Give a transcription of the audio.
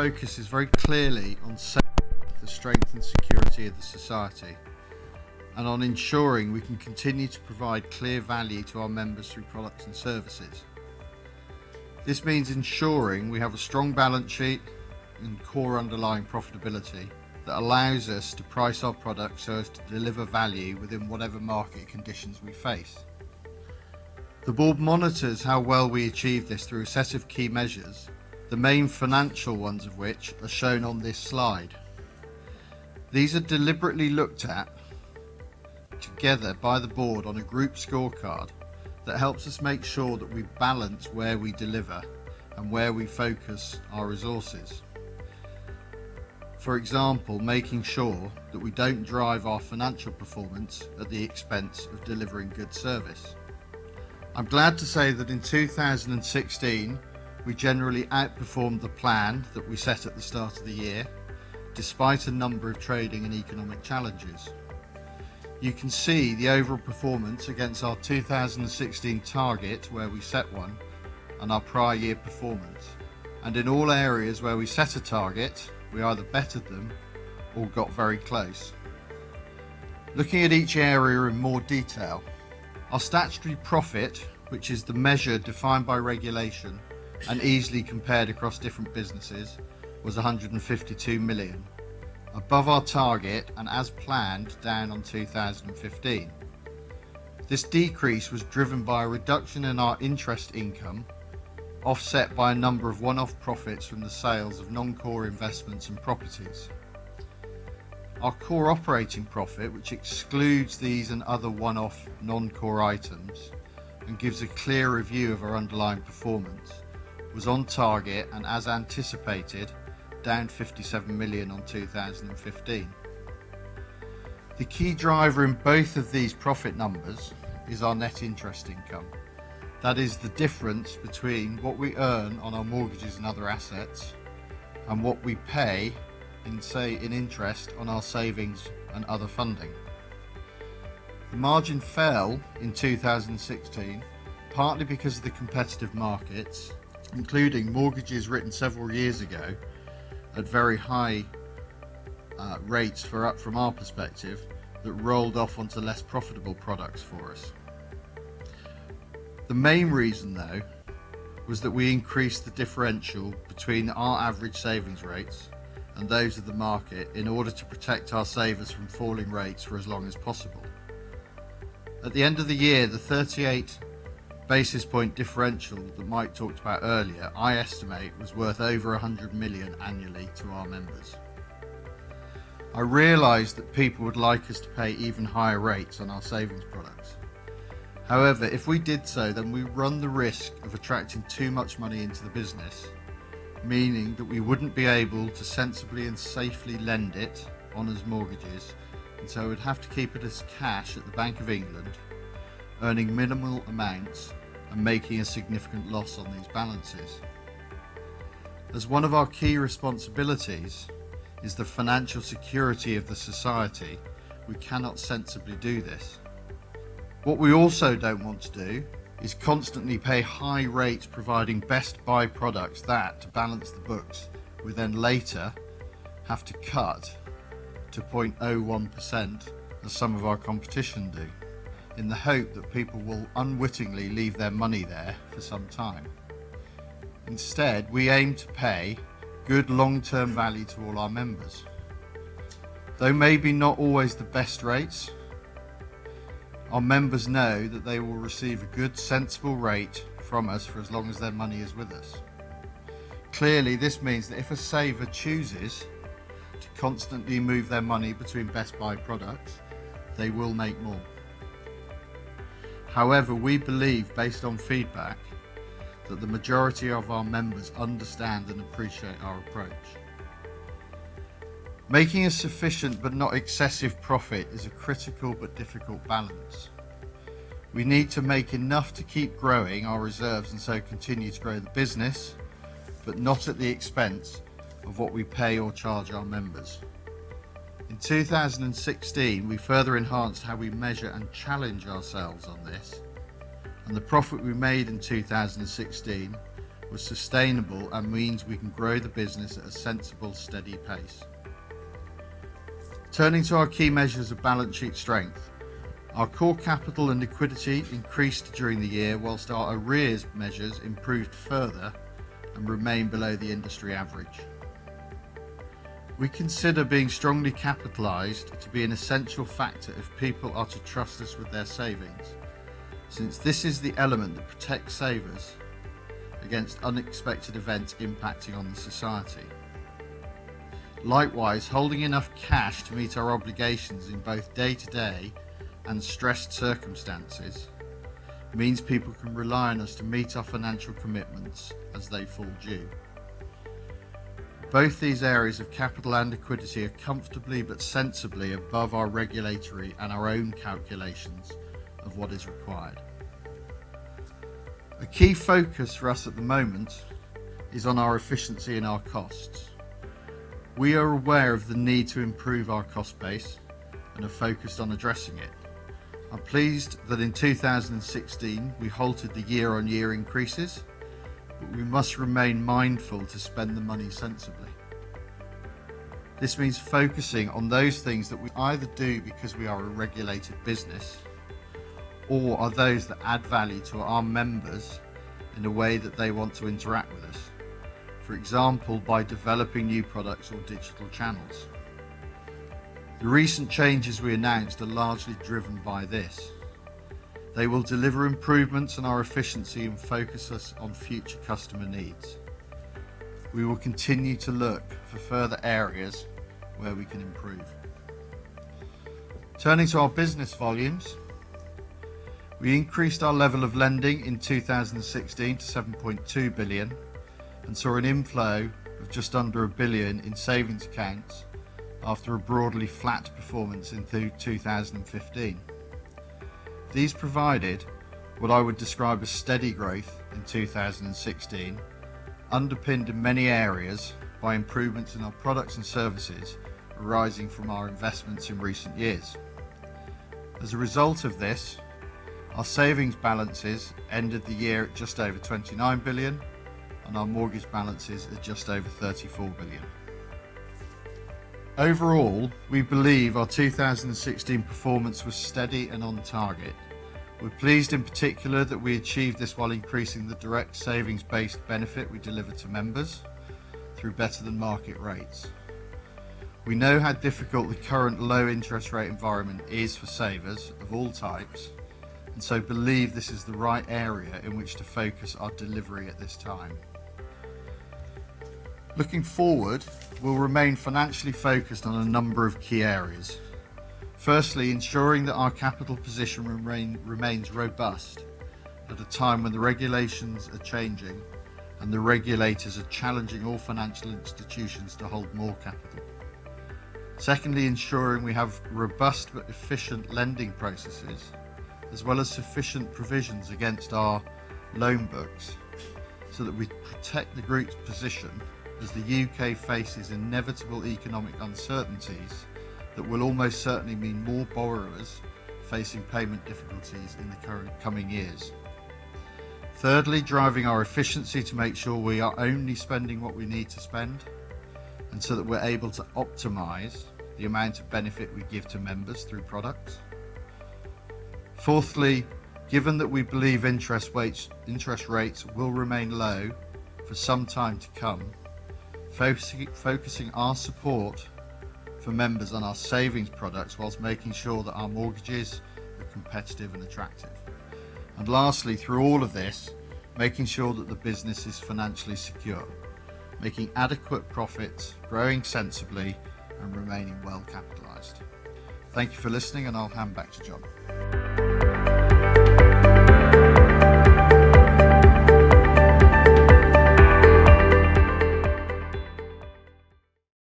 focus is very clearly on the strength and security of the society, and on ensuring we can continue to provide clear value to our members through products and services. This means ensuring we have a strong balance sheet and core underlying profitability that allows us to price our products so as to deliver value within whatever market conditions we face. The board monitors how well we achieve this through a set of key measures, the main financial ones of which are shown on this slide. These are deliberately looked at together by the board on a group scorecard that helps us make sure that we balance where we deliver and where we focus our resources. For example, making sure that we don't drive our financial performance at the expense of delivering good service. I'm glad to say that in 2016 we generally outperformed the plan that we set at the start of the year, despite a number of trading and economic challenges. You can see the overall performance against our 2016 target where we set one and our prior year performance, and in all areas where we set a target we either bettered them or got very close. Looking at each area in more detail, our statutory profit, which is the measure defined by regulation and easily compared across different businesses, was 152 million, above our target and as planned down on 2015. This decrease was driven by a reduction in our interest income, offset by a number of one-off profits from the sales of non-core investments and properties. Our core operating profit, which excludes these and other one-off non-core items and gives a clearer view of our underlying performance, was on target and as anticipated down 57 million on 2015. The key driver in both of these profit numbers is our net interest income. That is the difference between what we earn on our mortgages and other assets and what we pay in interest on our savings and other funding. The margin fell in 2016 partly because of the competitive markets, including mortgages written several years ago at very high rates from our perspective that rolled off onto less profitable products for us. The main reason though was that we increased the differential between our average savings rates and those of the market in order to protect our savers from falling rates for as long as possible. At the end of the year, the 38 basis point differential that Mike talked about earlier, I estimate was worth over 100 million annually to our members. I realise that people would like us to pay even higher rates on our savings products. However, if we did so, then we run the risk of attracting too much money into the business, meaning that we wouldn't be able to sensibly and safely lend it on as mortgages, and so we'd have to keep it as cash at the Bank of England, earning minimal amounts and making a significant loss on these balances. As one of our key responsibilities is the financial security of the society, we cannot sensibly do this. What we also don't want to do is constantly pay high rates providing best buy products that, to balance the books, we then later have to cut to 0.01% as some of our competition do, in the hope that people will unwittingly leave their money there for some time. Instead, we aim to pay good long-term value to all our members. Though maybe not always the best rates, our members know that they will receive a good, sensible rate from us for as long as their money is with us. Clearly, this means that if a saver chooses to constantly move their money between best buy products, they will make more. However, we believe, based on feedback, that the majority of our members understand and appreciate our approach. Making a sufficient but not excessive profit is a critical but difficult balance. We need to make enough to keep growing our reserves and so continue to grow the business, but not at the expense of what we pay or charge our members. In 2016, we further enhanced how we measure and challenge ourselves on this, and the profit we made in 2016 was sustainable and means we can grow the business at a sensible, steady pace. Turning to our key measures of balance sheet strength, our core capital and liquidity increased during the year, whilst our arrears measures improved further and remain below the industry average. We consider being strongly capitalised to be an essential factor if people are to trust us with their savings, since this is the element that protects savers against unexpected events impacting on the society. Likewise, holding enough cash to meet our obligations in both day-to-day and stressed circumstances means people can rely on us to meet our financial commitments as they fall due. Both these areas of capital and liquidity are comfortably but sensibly above our regulatory and our own calculations of what is required. A key focus for us at the moment is on our efficiency and our costs. We are aware of the need to improve our cost base and are focused on addressing it. I'm pleased that in 2016 we halted the year-on-year increases, but we must remain mindful to spend the money sensibly. This means focusing on those things that we either do because we are a regulated business or are those that add value to our members in a way that they want to interact with us. For example, by developing new products or digital channels. The recent changes we announced are largely driven by this. They will deliver improvements in our efficiency and focus us on future customer needs. We will continue to look for further areas where we can improve. Turning to our business volumes, we increased our level of lending in 2016 to 7.2 billion and saw an inflow of just under £1 billion in savings accounts after a broadly flat performance in 2015. These provided what I would describe as steady growth in 2016, underpinned in many areas by improvements in our products and services arising from our investments in recent years. As a result of this, our savings balances ended the year at just over 29 billion and our mortgage balances at just over 34 billion. Overall, we believe our 2016 performance was steady and on target. We're pleased in particular that we achieved this while increasing the direct savings-based benefit we deliver to members through better than market rates. We know how difficult the current low interest rate environment is for savers of all types, and so believe this is the right area in which to focus our delivery at this time. Looking forward, we'll remain financially focused on a number of key areas. Firstly, ensuring that our capital position remains robust at a time when the regulations are changing and the regulators are challenging all financial institutions to hold more capital. Secondly, ensuring we have robust but efficient lending processes, as well as sufficient provisions against our loan books, so that we protect the group's position as the UK faces inevitable economic uncertainties that will almost certainly mean more borrowers facing payment difficulties in the coming years. Thirdly, driving our efficiency to make sure we are only spending what we need to spend, and so that we're able to optimise the amount of benefit we give to members through products. Fourthly, given that we believe interest rates will remain low for some time to come, focusing our support for members on our savings products whilst making sure that our mortgages are competitive and attractive. And lastly, through all of this, making sure that the business is financially secure, making adequate profits, growing sensibly and remaining well capitalised. Thank you for listening, and I'll hand back to John.